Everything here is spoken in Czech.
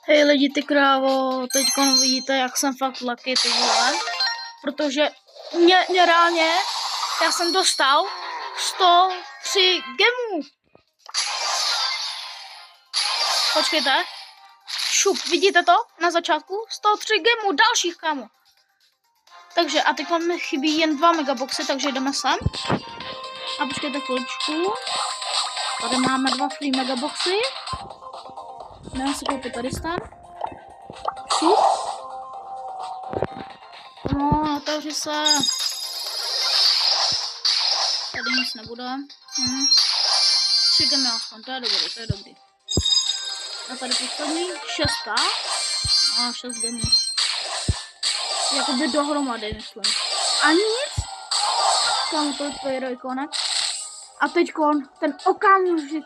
Hej lidi, ty krávo, teďko vidíte, jak jsem fakt lucky, ty vole. Protože mě reálně, já jsem dostal 103 gemů. Počkejte. Šup, vidíte to? Na začátku 103 gemů, dalších, kámo. Takže a teď mi chybí jen 2 megaboxy, takže jdeme sem. A počkejte chviličku. Tady máme 2 free megaboxy. Jdeme si koupit tady stan. Šup. No, otevři se. Tady nic nebude. 3 gemy aspoň, to je dobrý, to je dobrý. A tady poslední 6. A 6 gemů. Jakoby dohromady, myslím. A nic. Tam to je heroikonec. A teďkon ten okamžik.